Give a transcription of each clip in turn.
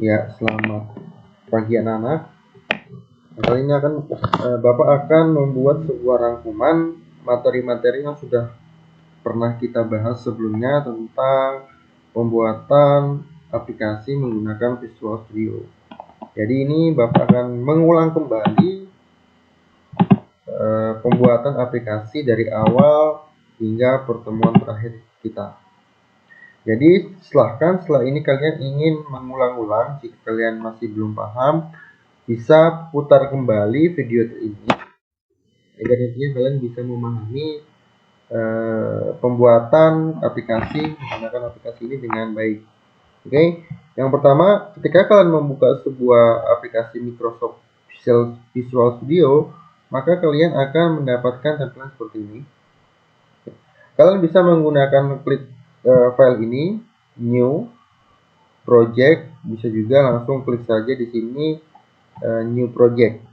Ya, selamat pagi anak-anak. Kali ini Bapak akan membuat sebuah rangkuman materi-materi yang sudah pernah kita bahas sebelumnya tentang pembuatan aplikasi menggunakan Visual Studio. Jadi ini Bapak akan mengulang kembali pembuatan aplikasi dari awal hingga pertemuan terakhir kita. Jadi silahkan setelah ini kalian ingin mengulang-ulang, jika kalian masih belum paham, bisa putar kembali video ini agar nantinya kalian bisa memahami pembuatan aplikasi menggunakan aplikasi ini dengan baik. Oke, yang pertama, ketika kalian membuka sebuah aplikasi Microsoft Visual Studio, maka kalian akan mendapatkan tampilan seperti ini. Kalian bisa menggunakan klik file ini, New, Project, bisa juga langsung klik saja di sini New Project.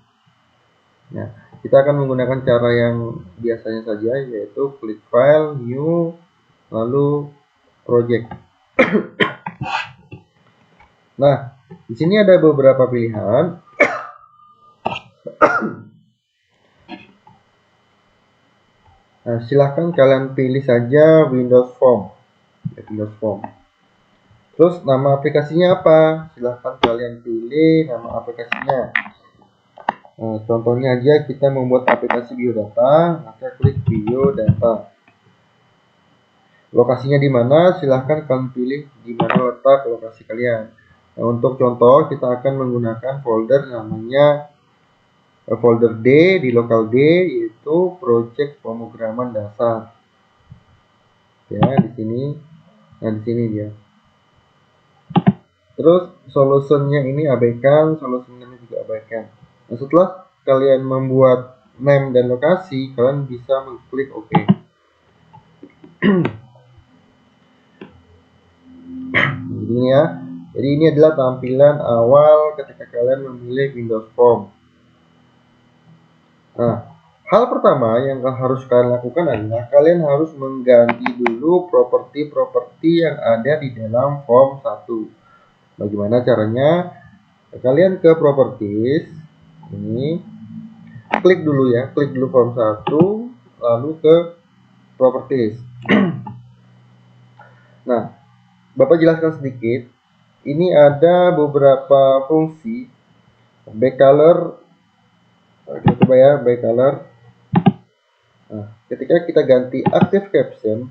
Nah, kita akan menggunakan cara yang biasanya saja, yaitu klik file, new, lalu project. Nah, di sini ada beberapa pilihan. Nah, silahkan kalian pilih saja Windows Form. Windows Form. Terus nama aplikasinya apa? Silahkan kalian pilih nama aplikasinya. Nah, contohnya aja kita membuat aplikasi biodata, maka klik biodata. Lokasinya di mana? Silahkan kalian pilih di mana letak lokasi kalian. Nah, untuk contoh kita akan menggunakan folder namanya folder D di lokal D, yaitu project pemrograman dasar. Ya, di sini. Nah, di sini dia. Terus solutionnya ini abaikan, solutionnya ini juga abaikan. Nah, setelah kalian membuat name dan lokasi, kalian bisa mengklik OK. Ini ya. Jadi ini adalah tampilan awal ketika kalian memilih Windows Form. Nah, hal pertama yang harus kalian lakukan adalah kalian harus mengganti dulu properti-properti yang ada di dalam form 1. Bagaimana caranya? Kalian ke properties, ini klik dulu ya, klik dulu form 1, lalu ke properties. Nah, Bapak jelaskan sedikit. Ini ada beberapa fungsi. Back color, kita coba ya, back color. Nah, ketika kita ganti active caption,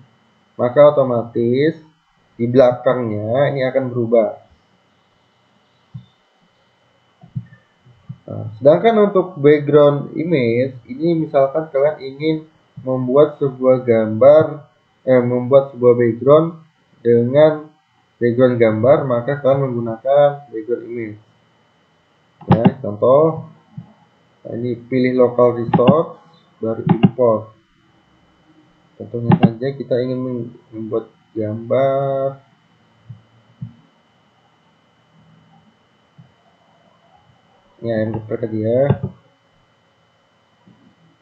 maka otomatis di belakangnya ini akan berubah. Nah, sedangkan untuk background image, ini misalkan kalian ingin membuat sebuah gambar, membuat sebuah background dengan background gambar, maka kalian menggunakan background image. Ya, contoh, ini pilih local resource, baru import. Contohnya saja kita ingin membuat gambar. Ya, yang seperti dia.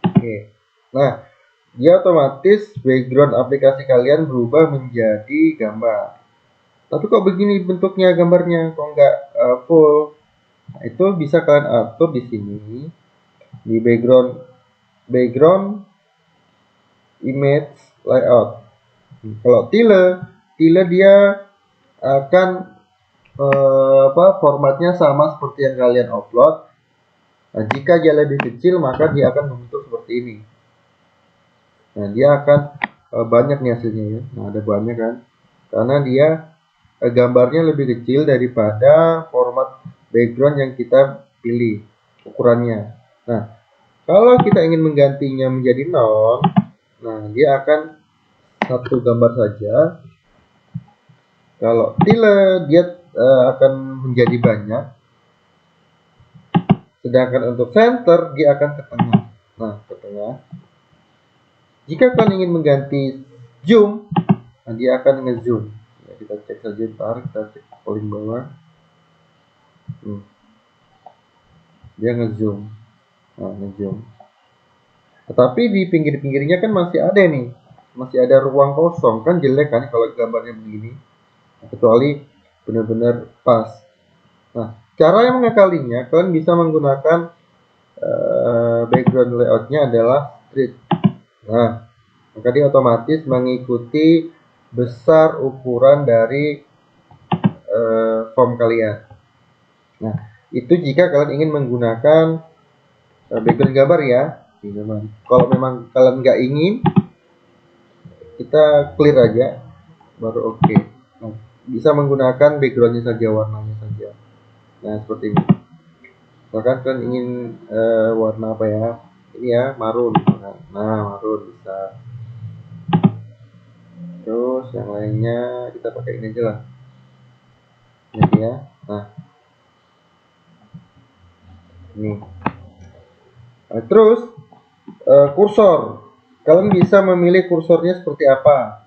Oke. Nah, dia otomatis background aplikasi kalian berubah menjadi gambar. Tapi kok begini bentuknya gambarnya, kok nggak full? Nah, itu bisa kalian atur di sini di background image layout. Kalau tile dia akan formatnya sama seperti yang kalian upload. Nah, jika dia lebih kecil maka dia akan membentuk seperti ini. Nah, dia akan banyak nih hasilnya ya. Nah, ada banyak kan? Karena dia gambarnya lebih kecil daripada format background yang kita pilih ukurannya. Nah, kalau kita ingin menggantinya menjadi nol, nah dia akan satu gambar saja. Kalau tile dia akan menjadi banyak. Sedangkan untuk center dia akan ke tengah. Nah, ke tengah. Jika kalian ingin mengganti zoom, nah dia akan ngezoom. Ya, kita cek saja ntar, kita cek paling bawah. Dia ngezoom. Nah, ngezoom. Tetapi di pinggir-pinggirnya kan masih ada nih. Masih ada ruang kosong, kan jelek kan kalau gambarnya begini. Kecuali benar-benar pas. Nah, cara yang mengakalinya, kalian bisa menggunakan background layoutnya adalah street. Nah, maka dia otomatis mengikuti besar ukuran dari form kalian. Nah, itu jika kalian ingin menggunakan background gambar ya. Kalau memang kalian nggak ingin, kita clear aja, baru oke. Nah, bisa menggunakan backgroundnya saja, warnanya saja. Nah, seperti ini. Misalkan kalian ingin warna apa ya? Ini ya, marun. Nah, marun bisa. Terus yang lainnya kita pakai ini aja lah. Ini ya. Nah, ini. Nah, terus kursor. Kalian bisa memilih kursornya seperti apa.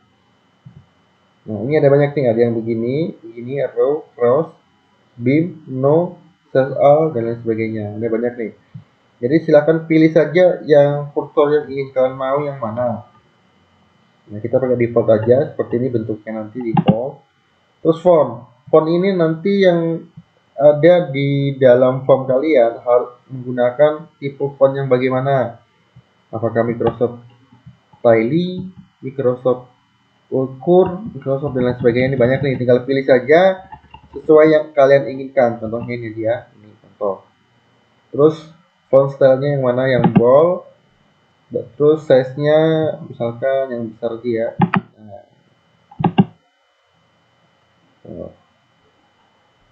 Nah, ini ada banyak nih, ada yang begini, arrow, cross, beam, no, self all, dan lain sebagainya. Ada banyak nih. Jadi silahkan pilih saja yang kursor yang ingin kalian mau yang mana. Nah, kita pakai default aja, seperti ini bentuknya nanti default. Terus font ini nanti yang ada di dalam form kalian harus menggunakan tipe font yang bagaimana. Apakah Microsoft Tiley, Microsoft Ukur, Microsoft dan lain sebagainya. Ini banyak nih, tinggal pilih saja sesuai yang kalian inginkan. Contohnya ini dia, ini contoh. Terus font stylenya yang mana, yang bold. Terus size-nya misalkan yang besar dia. Nah,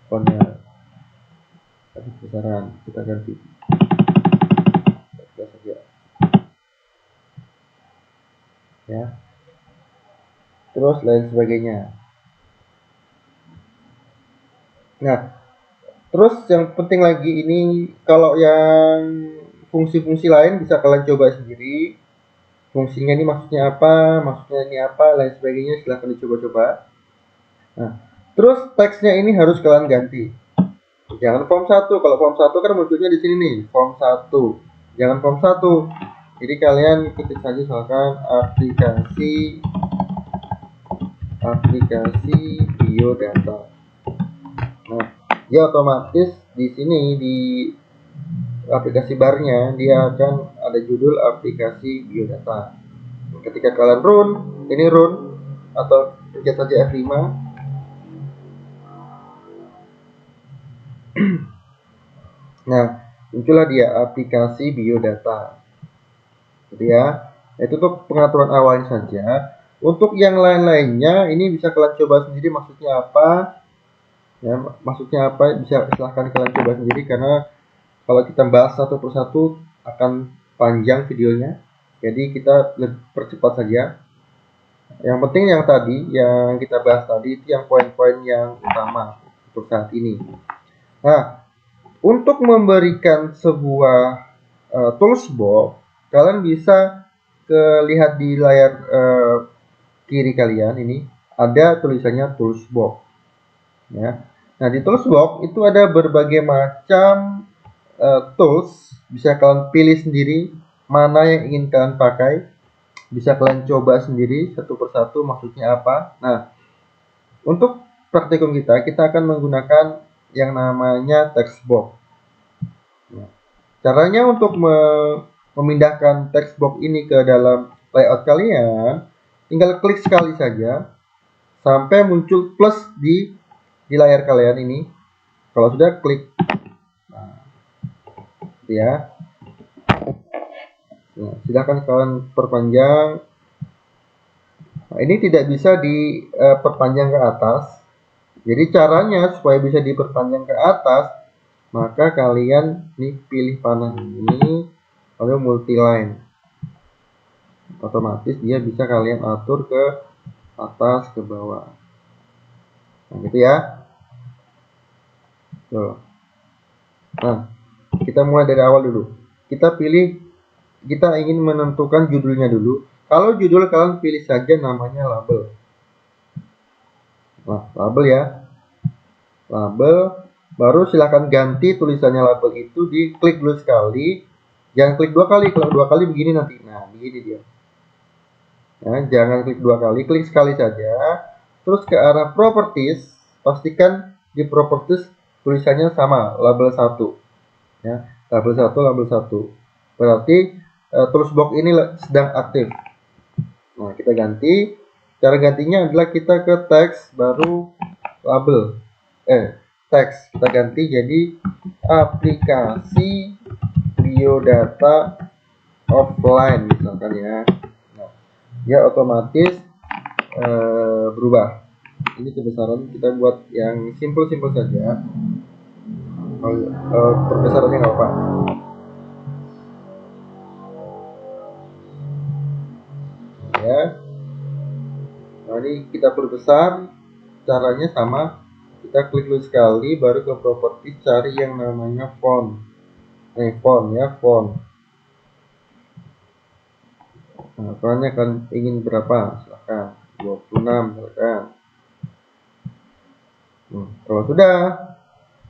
fontnya besaran kita ganti. Saja. Ya. Terus lain sebagainya. Nah, terus yang penting lagi ini, kalau yang fungsi-fungsi lain bisa kalian coba sendiri. Fungsinya ini maksudnya apa, maksudnya ini apa, lain sebagainya, silahkan dicoba-coba. Nah, terus teksnya ini harus kalian ganti. Jangan form 1. Kalau form 1 kan munculnya di sini nih, form 1. Jangan form 1. Jadi kalian ketik saja misalkan aplikasi biodata. Nah, dia otomatis di sini di aplikasi barnya dia akan ada judul aplikasi biodata. Ketika kalian run atau pencet saja F5. Nah, muncullah dia aplikasi biodata. Gitu ya. Itu untuk pengaturan awalnya saja. Untuk yang lain-lainnya ini bisa kalian coba sendiri maksudnya apa. Ya, maksudnya apa bisa silahkan kalian coba sendiri, karena kalau kita bahas satu persatu akan panjang videonya. Jadi kita percepat saja. Yang penting yang tadi yang kita bahas tadi itu yang poin-poin yang utama untuk saat ini. Nah, untuk memberikan sebuah toolsbox, kalian bisa lihat di layar kiri kalian ini ada tulisannya toolsbox. Ya. Nah, di toolsbox itu ada berbagai macam tools, bisa kalian pilih sendiri mana yang ingin kalian pakai, bisa kalian coba sendiri satu persatu maksudnya apa. Nah, untuk praktikum kita akan menggunakan yang namanya text box. Nah, caranya untuk memindahkan text box ini ke dalam layout kalian, tinggal klik sekali saja sampai muncul plus di layar kalian ini. Kalau sudah klik, nah, ya. Nah, silakan kalian perpanjang. Nah, ini tidak bisa diperpanjang ke atas. Jadi caranya supaya bisa diperpanjang ke atas, maka kalian nih pilih panah ini, lalu multiline. Otomatis dia bisa kalian atur ke atas ke bawah. Nah, gitu ya. Tuh. Nah, kita mulai dari awal dulu. Kita ingin menentukan judulnya dulu. Kalau judul kalian pilih saja namanya label. Nah, label ya. Label, baru silahkan ganti tulisannya label itu, diklik dulu sekali. Jangan klik 2 kali, kalau 2 kali begini nanti. Nah, begini dia. Nah, jangan klik 2 kali, klik sekali saja. Terus ke arah properties, pastikan di properties tulisannya sama, label 1 ya, label 1 label 1. Berarti toolsbox ini sedang aktif. Nah, kita ganti. Cara gantinya adalah kita ke teks baru label. Teks kita ganti jadi aplikasi biodata offline misalkan ya. Nah, dia otomatis berubah. Ini kebesaran kita buat yang simple saja. Perbesarannya nggak apa. Ya. Nah, ini kita perbesar. Caranya sama. Kita klik dulu sekali, baru ke properti cari yang namanya font. Font ya, font. Nah, ukurannya kan ingin berapa? Silahkan 26 silahkan. Kalau sudah,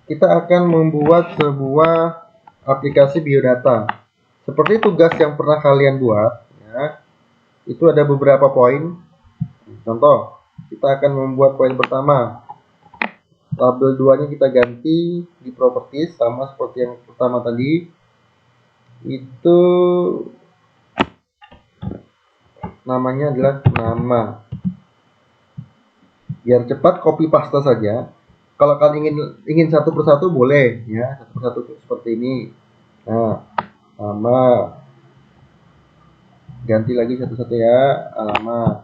kita akan membuat sebuah aplikasi biodata. Seperti tugas yang pernah kalian buat ya. Itu ada beberapa poin. Contoh, kita akan membuat poin pertama. Label 2-nya kita ganti di properties sama seperti yang pertama tadi. Itu namanya adalah nama. Biar cepat copy paste saja. Kalau kalian ingin satu persatu boleh ya, satu persatu seperti ini. Nah, nama ganti lagi satu-satu ya, alamat.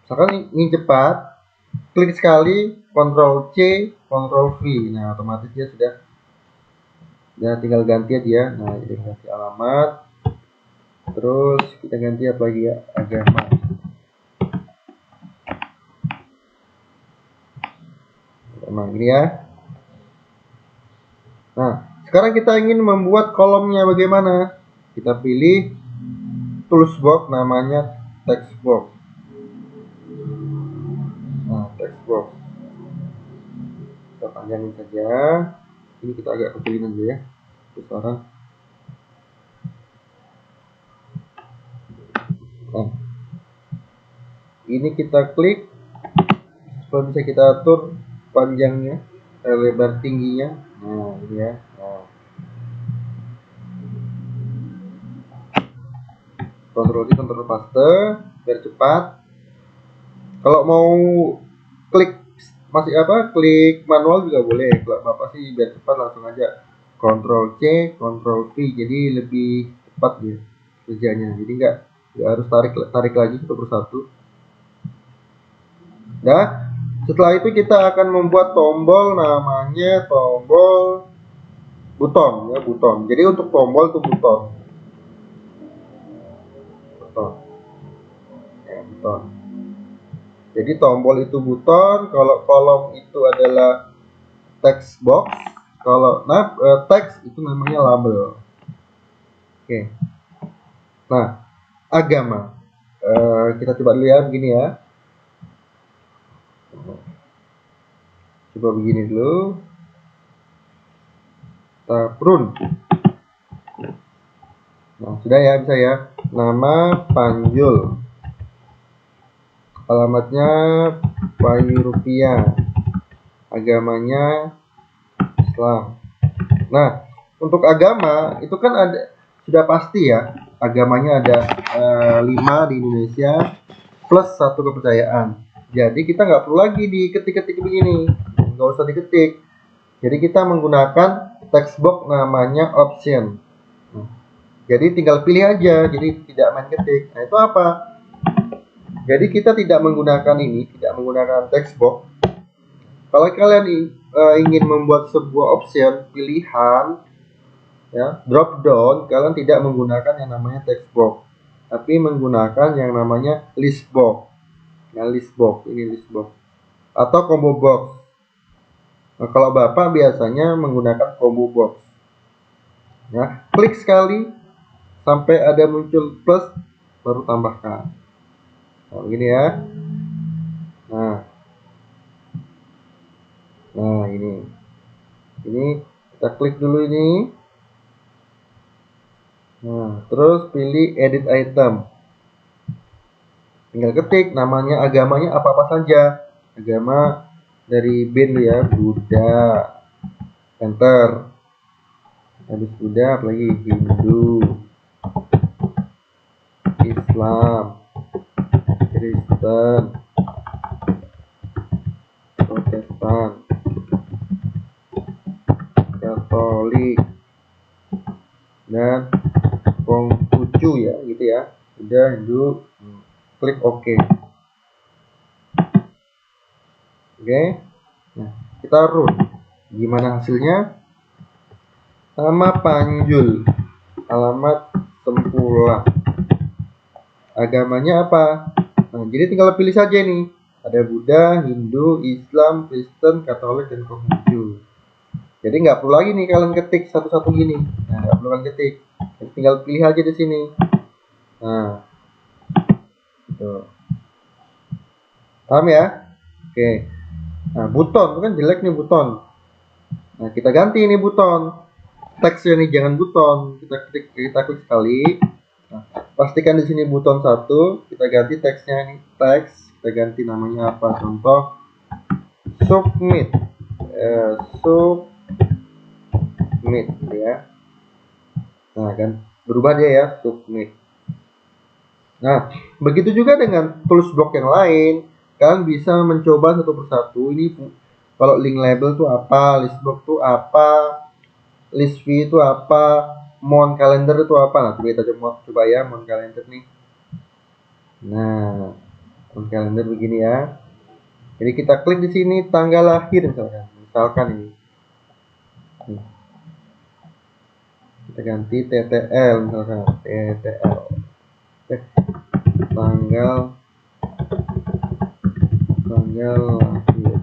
Misalkan ingin cepat, klik sekali, Ctrl C, Ctrl V. Nah, otomatis dia sudah ya, tinggal ganti aja. Nah, jadi ganti alamat. Terus kita ganti apa lagi ya, agama. Emang ini ya. Nah, sekarang kita ingin membuat kolomnya bagaimana? Kita pilih toolsbox namanya textbox. Nah, textbox. Kita panjangin saja. Ini kita agak kecilin aja ya, besaran. Nah, ini kita klik. Supaya bisa kita atur panjangnya, lebar tingginya. Nah, ini ya. Nah. Ctrl C, Ctrl paste biar cepat. Kalau mau klik masih klik manual juga boleh. Kalau Bapak sih biar cepat langsung aja Ctrl C, Ctrl V, jadi lebih cepat ya kerjanya. Jadi nggak harus tarik lagi satu persatu. Nah, setelah itu kita akan membuat tombol namanya tombol buton ya, buton. Jadi untuk tombol itu buton. Ya, buton. Jadi tombol itu buton, kalau kolom itu adalah text box, kalau teks itu namanya label. Oke. Nah, agama. Kita coba dulu ya, begini ya. Coba begini dulu. Kita prune. Nah, sudah ya, bisa ya. Nama Panjul. Alamatnya Bayu Rupiah. Agamanya Islam. Nah, untuk agama itu kan ada, sudah pasti ya, agamanya ada 5 di Indonesia plus 1 kepercayaan. Jadi kita nggak perlu lagi diketik-ketik begini, nggak usah diketik. Jadi kita menggunakan text box namanya option. Jadi tinggal pilih aja, jadi tidak main ketik. Nah, itu apa? Jadi kita tidak menggunakan text box. Kalau kalian ingin membuat sebuah option pilihan ya, drop down, kalian tidak menggunakan yang namanya text box, tapi menggunakan yang namanya list box. Nah, list box ini list box atau combo box. Nah, kalau Bapak biasanya menggunakan combo box. Ya, klik sekali sampai ada muncul plus, baru tambahkan. Nah, begini ya. Nah, ini kita klik dulu ini. Nah, terus pilih edit item. Tinggal ketik namanya, agamanya apa-apa saja. Agama dari bin dulu ya, Buddha, enter. Habis Buddha apalagi Hindu, Islam, Kristen, Protestan, Katolik, dan Konghucu ya, gitu ya. Udah Hindu, klik OK. Oke. Nah, kita run. Gimana hasilnya? Nama Panjul, alamat Sempula, agamanya apa? Nah, jadi tinggal pilih saja nih. Ada Buddha, Hindu, Islam, Kristen, Katolik, dan Konghucu. Jadi nggak perlu lagi nih kalian ketik satu-satu gini. Nah, nggak perlu kalian ketik. Jadi tinggal pilih aja di sini. Nah, gitu. Paham ya? Oke. Nah, buton itu kan jelek nih buton. Nah, kita ganti ini buton. Teksnya nih jangan buton. Kita klik sekali. Nah, pastikan di sini buton 1. Kita ganti teksnya ini teks. Kita ganti namanya apa? Contoh submit. Submit ya. Nah, kan berubah dia ya, submit. Nah, begitu juga dengan tools block yang lain. Kalian bisa mencoba satu persatu. Ini kalau link label itu apa, list block itu apa, list view itu apa, mount calendar itu apa. Nah, kita coba ya mount calendar nih. Nah, mount calendar begini ya. Jadi kita klik di sini tanggal lahir misalkan ini. Kita ganti TTL misalkan TTL. Tanggal lahir.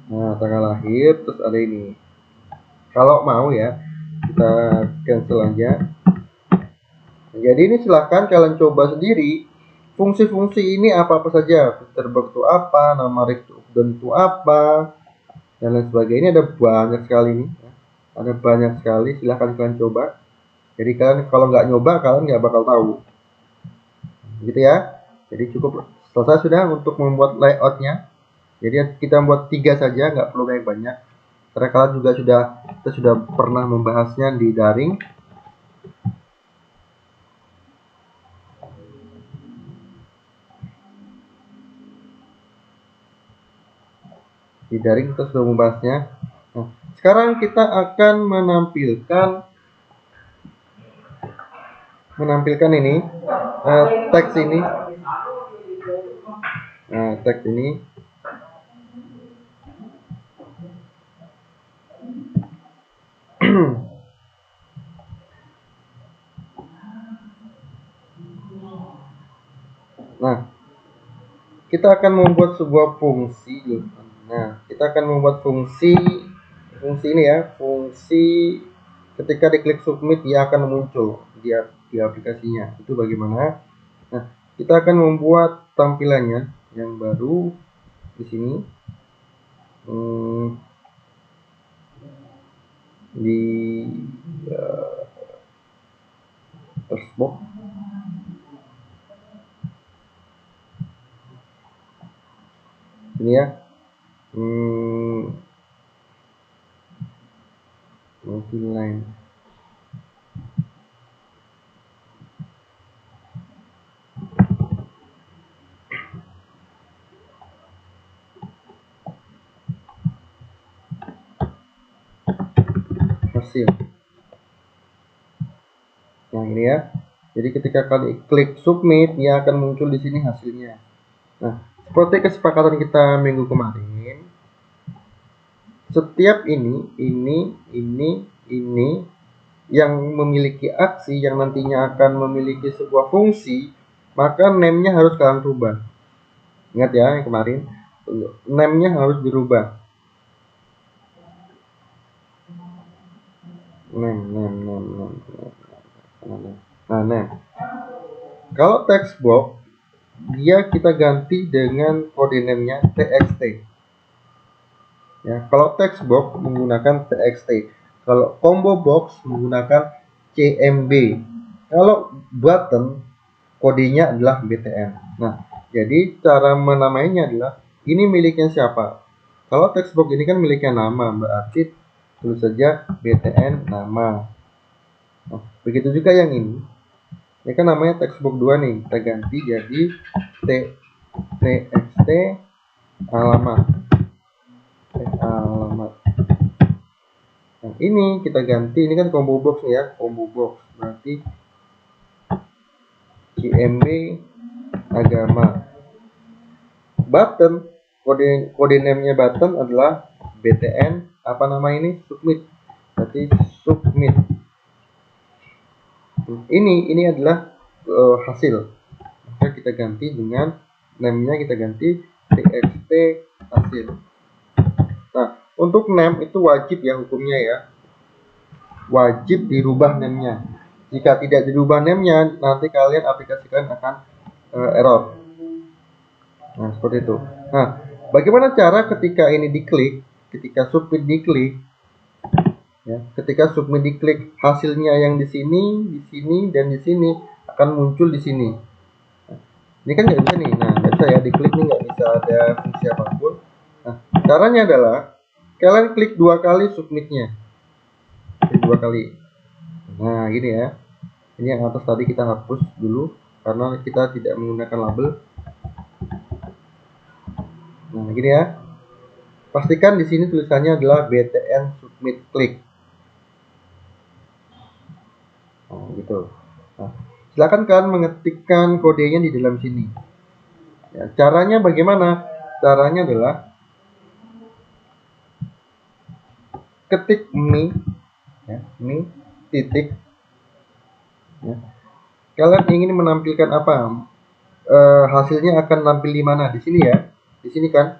Nah, tanggal lahir terus ada ini. Kalau mau ya, kita cancel aja. Nah, jadi ini silahkan kalian coba sendiri. Fungsi-fungsi ini apa-apa saja. Filter box itu apa, nama rectangle itu apa, dan lain sebagainya. Ada banyak sekali nih. Ada banyak sekali. Silahkan kalian coba. Jadi kalian kalau nggak nyoba, kalian nggak bakal tahu. Gitu ya. Jadi cukup selesai sudah untuk membuat layoutnya. Jadi kita buat 3 saja, nggak perlu banyak-banyak. Karena kalian juga kita sudah pernah membahasnya di daring. Di daring kita sudah membahasnya. Nah, sekarang kita akan menampilkan ini teks ini. Nah, teks ini. Nah, kita akan membuat sebuah fungsi. Nah, kita akan membuat fungsi ini ya, fungsi ketika diklik submit dia akan muncul di aplikasinya. Itu bagaimana? Nah, kita akan membuat tampilannya yang baru di sini. Di tersbox ini ya, multiline. Hasil yang ini ya. Jadi ketika kalian klik submit, dia akan muncul di sini hasilnya. Nah, seperti kesepakatan kita minggu kemarin, setiap ini yang memiliki aksi yang nantinya akan memiliki sebuah fungsi, maka name-nya harus kalian rubah. Ingat ya yang kemarin, name-nya harus dirubah. Nah, kalau text box dia kita ganti dengan kode name-nya txt. Ya, kalau text box menggunakan txt. Kalau combo box menggunakan cmb. Kalau button kodenya adalah btn. Nah, Jadi cara menamainya adalah ini miliknya siapa. Kalau textbox ini kan miliknya nama, berarti tulis saja btn nama. Nah, begitu juga yang ini. Ini kan namanya textbox 2 nih, kita ganti jadi txt alamat. Alamat. Yang ini kita ganti, ini kan combo box ya, combo box. Berarti JMB agama. Button, kode name-nya button adalah btn apa nama ini, submit. Berarti submit. Ini adalah hasil. Maka kita ganti dengan name-nya, kita ganti txt hasil. Nah, untuk name itu wajib ya hukumnya ya. Wajib dirubah name-nya. Jika tidak dirubah name-nya, nanti kalian aplikasikan akan error. Nah, seperti itu. Nah, bagaimana cara ketika ini diklik, ketika submit diklik, ya, ketika submit diklik hasilnya yang di sini, dan di sini akan muncul di sini. Nah, ini kan nggak bisa nih. Nah, nggak bisa ya diklik nih, nggak bisa ada fungsi apapun. Nah, caranya adalah kalian klik 2 kali submitnya, klik 2 kali. Nah, gini ya. Ini yang atas tadi kita hapus dulu karena kita tidak menggunakan label. Nah, gini ya. Pastikan di sini tulisannya adalah btn submit klik. Oh, gitu. Nah, silakan kalian mengetikkan kodenya di dalam sini. Ya, caranya bagaimana? Caranya adalah ketik mi, ya, mi titik. Ya. Kalian ingin menampilkan apa? Hasilnya akan tampil di mana? Di sini ya. Di sini kan?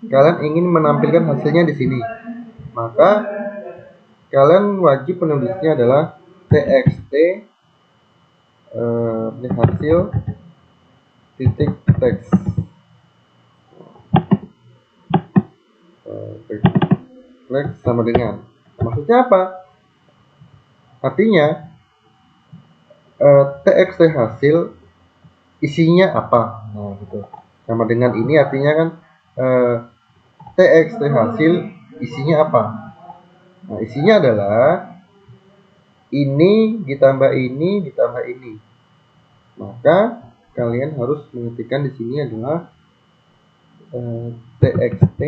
Kalian ingin menampilkan hasilnya di sini. Maka kalian wajib penulisnya adalah txt hasil titik teks. Teks sama dengan, maksudnya apa? Artinya txt hasil isinya apa? Nah, gitu. Sama dengan ini artinya kan txt hasil isinya apa? Nah, isinya adalah ini ditambah ini ditambah ini. Maka kalian harus mengetikkan di sini adalah txt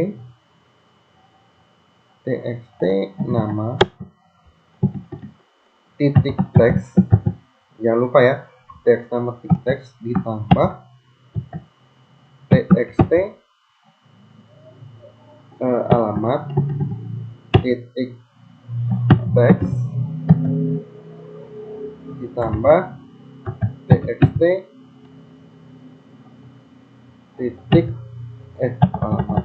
nama titik teks. Jangan lupa ya, teks nama titik teks ditambah txt alamat titik teks ditambah txt titik alamat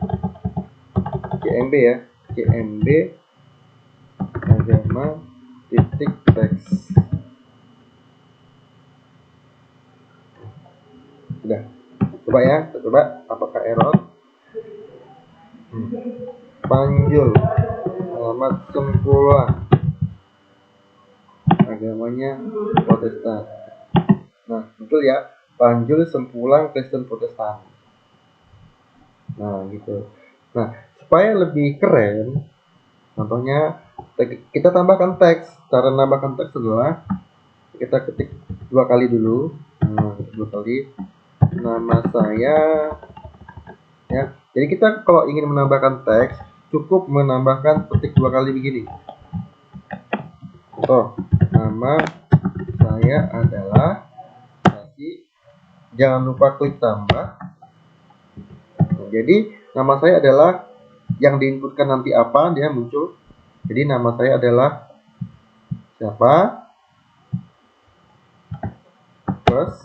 JMB ya, JMB agama titik teks. Sudah, coba ya, kita coba apakah error. Panjul alamat Sempulang agamanya Protestan. Nah, betul ya, Panjul Sempulang Kristen Protestan. Nah, gitu. Nah, supaya lebih keren, contohnya kita tambahkan teks. Cara menambahkan teks adalah kita ketik 2 kali dulu. Nah, 2 kali. Nama saya, ya. Jadi kita kalau ingin menambahkan teks, cukup menambahkan ketik 2 kali begini. Contoh, nama saya adalah, nanti jangan lupa klik tambah. Nah, jadi nama saya adalah, yang diinputkan nanti apa, dia muncul. Jadi nama saya adalah siapa, plus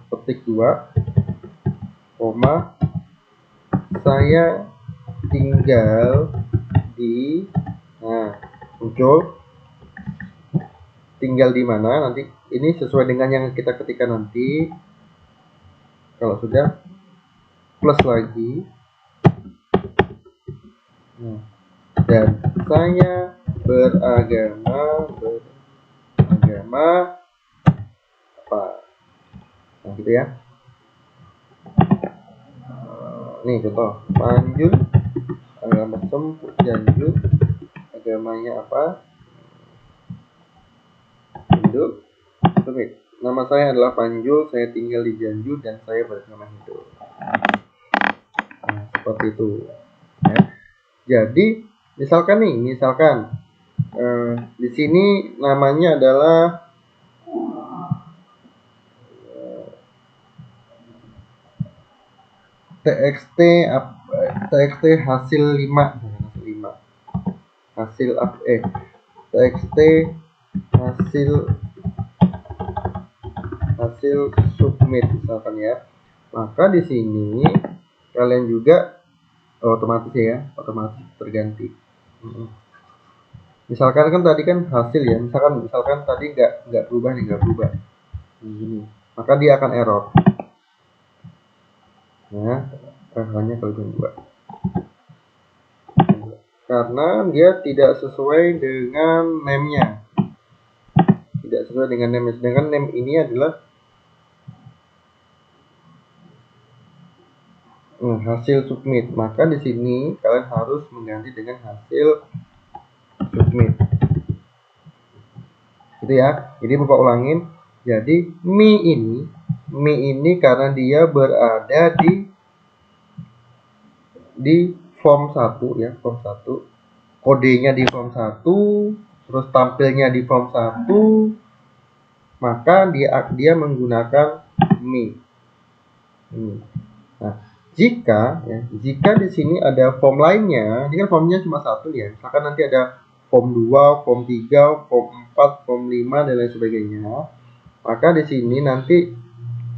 petik 2, koma, saya tinggal di, nah, muncul tinggal di mana, nanti ini sesuai dengan yang kita ketikkan nanti. Kalau sudah, plus lagi, nah, dan saya beragama apa, nah gitu ya. Nih contoh, Manjul, agama Semput Janju, agamanya apa? Hindu. Baik. Nama saya adalah Panjul, saya tinggal di Janju dan saya beragama Hindu. Nah, seperti itu. Ya. Jadi, misalkan di sini namanya adalah TXT hasil 5 hasil TXT hasil submit misalkan ya. Maka di sini kalian juga otomatis terganti. Misalkan kan tadi kan hasil ya, misalkan tadi nggak berubah ini, maka dia akan error. Nah, hanya kalian buat karena dia tidak sesuai dengan name-nya, sedangkan name ini adalah hasil submit. Maka di sini kalian harus mengganti dengan hasil submit. Gitu ya. Jadi Bapak ulangin. Jadi Mi ini karena dia berada di form 1 ya, form 1. Kodenya di form 1, terus tampilnya di form 1, maka dia menggunakan Mi. Nah, jika di sini ada form lainnya, ini kan formnya cuma satu ya. Misalkan nanti ada form 2, form 3, form 4, form 5 dan lain sebagainya. Maka di sini nanti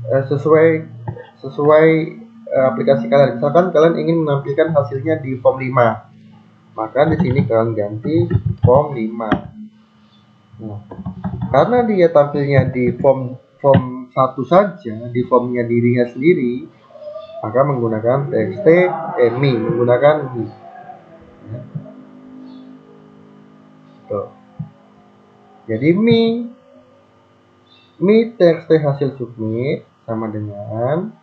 sesuai aplikasi kalian. Misalkan kalian ingin menampilkan hasilnya di form 5. Maka di sini kalian ganti form 5. Nah, karena dia tampilnya di form 1 saja, di formnya dirinya sendiri, maka menggunakan txt mi, menggunakan mi. Tuh. Jadi mi txt hasil submit sama dengan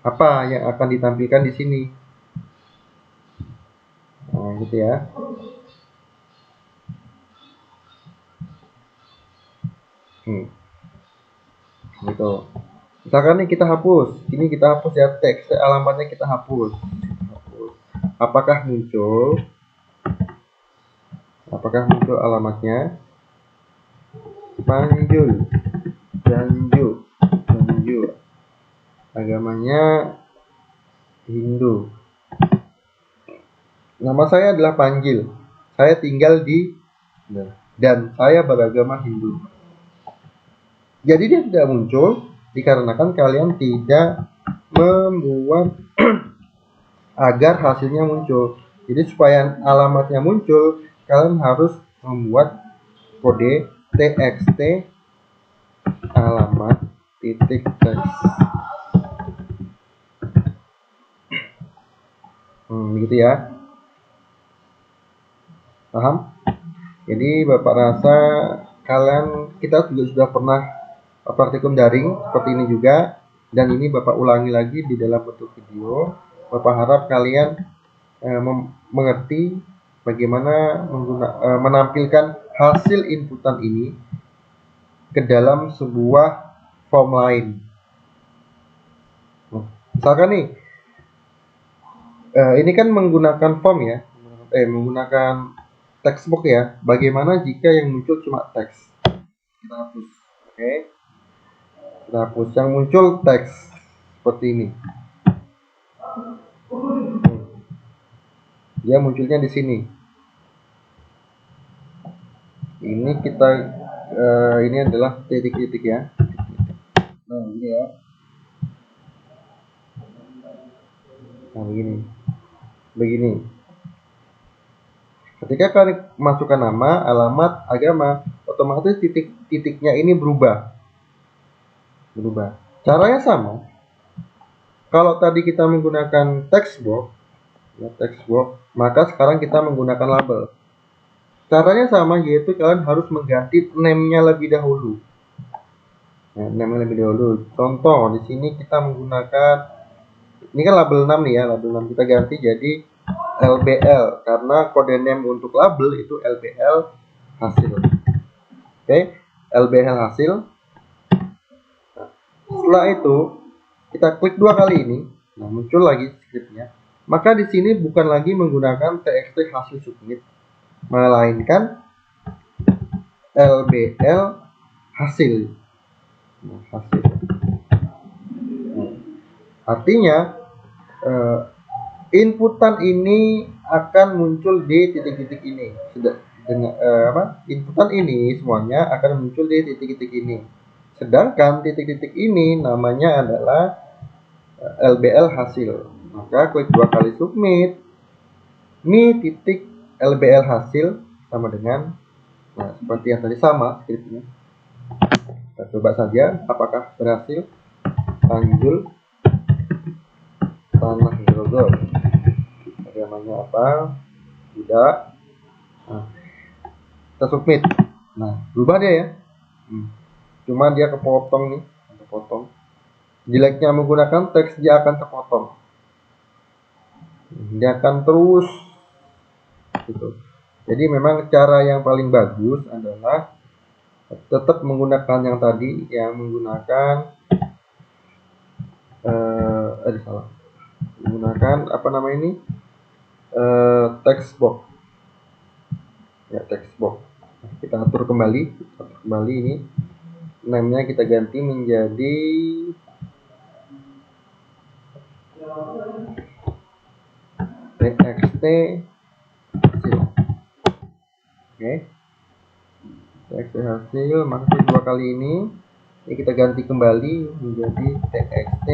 apa yang akan ditampilkan di sini. Nah, gitu ya. Gitu. Misalkan nih kita hapus ya, teks alamatnya kita hapus. Apakah muncul alamatnya? Panjul Janju, agamanya Hindu. Nama saya adalah Panjil, saya tinggal di dan saya beragama Hindu. Jadi dia tidak muncul dikarenakan kalian tidak membuat agar hasilnya muncul. Jadi supaya alamatnya muncul, kalian harus membuat kode txt alamat titik teks. Begitu ya. Paham? Jadi Bapak rasa kita juga sudah pernah praktikum daring seperti ini juga, dan ini Bapak ulangi lagi di dalam bentuk video. Bapak harap kalian mengerti bagaimana menampilkan hasil inputan ini ke dalam sebuah form lain. Misalkan nih, ini kan menggunakan form ya, menggunakan textbox ya. Bagaimana jika yang muncul cuma teks? Kita hapus. Oke. Kita hapus, yang muncul teks seperti ini. Dia munculnya di sini. Ini kita ini adalah titik-titik ya. Nah, ini ya. Nah, begini. Ketika kalian masukkan nama, alamat, agama, otomatis titik-titiknya ini berubah. Caranya sama. Kalau tadi kita menggunakan textbox, maka sekarang kita menggunakan label. Caranya sama, yaitu kalian harus mengganti name-nya lebih dahulu. Contoh di sini kita menggunakan Ini kan label 6 nih ya, label 6 kita ganti jadi LBL karena kode name untuk label itu LBL hasil. Oke, LBL hasil. Nah, setelah itu kita klik 2 kali ini, nah muncul lagi scriptnya. Maka di sini bukan lagi menggunakan txt hasil submit, melainkan LBL hasil. Nah, hasil. Nah, artinya inputan ini akan muncul di titik-titik ini. Dengan inputan ini semuanya akan muncul di titik-titik ini. Sedangkan titik-titik ini namanya adalah LBL hasil. Maka klik 2 kali submit. Ini titik LBL hasil sama dengan, nah seperti yang tadi sama skripnya. Kita coba saja apakah berhasil. Tanjul Tanah Grogol. Namanya apa? Tidak. Nah, kita submit. Nah, berubah dia ya. Cuma dia kepotong nih, kepotong. Jeleknya menggunakan teks, dia akan kepotong. Dia akan terus gitu. Jadi memang cara yang paling bagus adalah tetap menggunakan yang tadi, yang menggunakan menggunakan apa namanya ini, text box ya, text box. Kita atur kembali ini name-nya kita ganti menjadi txt hasil. Oke, txt hasil. Maka 2 kali ini kita ganti kembali menjadi txt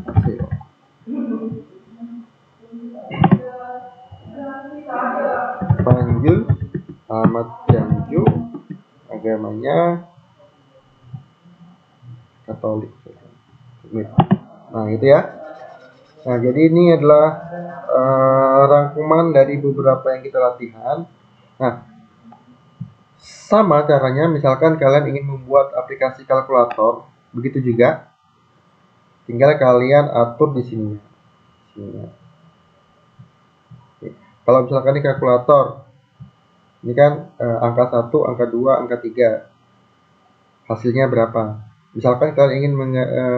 hasil. Panjul Ahmad Janju, agamanya Katolik. Nah itu ya. Nah jadi ini adalah rangkuman dari beberapa yang kita latihan. Nah sama caranya, misalkan kalian ingin membuat aplikasi kalkulator, begitu juga. Tinggal kalian atur di sini. Kalau misalkan ini kalkulator, ini kan angka 1, angka 2, angka 3. Hasilnya berapa? Misalkan kalian ingin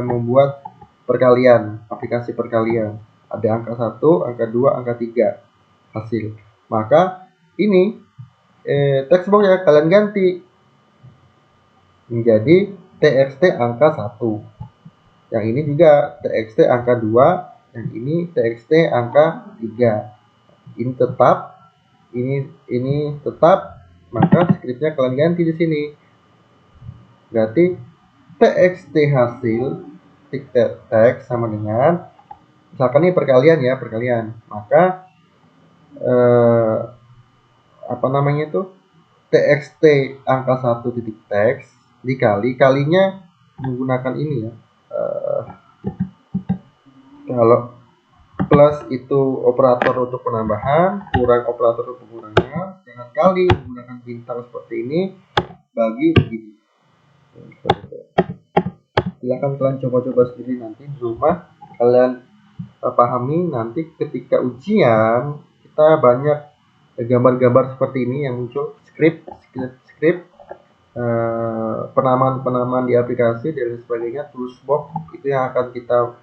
membuat perkalian, aplikasi perkalian. Ada angka 1, angka 2, angka 3 hasil. Maka ini text box ya kalian ganti menjadi txt angka 1. Yang ini juga txt angka 2, yang ini txt angka 3. Ini tetap, ini tetap, maka scriptnya kalian ganti di sini. Berarti txt hasil teks sama dengan, misalkan ini perkalian ya, perkalian. Maka apa namanya itu, txt angka 1 titik teks dikali, kalinya menggunakan ini ya. Kalau plus itu operator untuk penambahan, kurang operator untuk pengurangan, dengan kali menggunakan bintang seperti ini, bagi begini. Silahkan kalian coba-coba sendiri nanti di rumah, kalian pahami. Nanti ketika ujian kita banyak gambar-gambar seperti ini yang muncul, script penamaan di aplikasi dan sebagainya, toolbox itu yang akan kita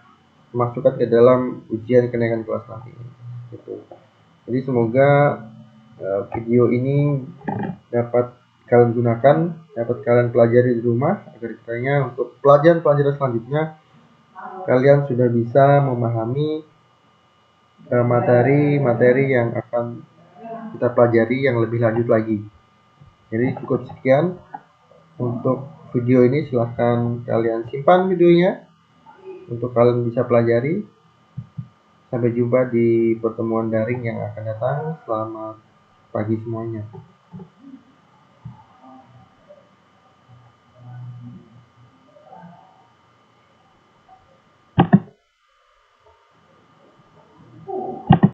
masukkan ke dalam ujian kenaikan kelas nanti gitu. Jadi semoga video ini dapat kalian gunakan, dapat kalian pelajari di rumah, agar kiranya untuk pelajaran-pelajaran selanjutnya kalian sudah bisa memahami materi-materi yang akan kita pelajari yang lebih lanjut lagi. Jadi cukup sekian untuk video ini. Silahkan kalian simpan videonya untuk kalian bisa pelajari. Sampai jumpa di pertemuan daring yang akan datang. Selamat pagi semuanya.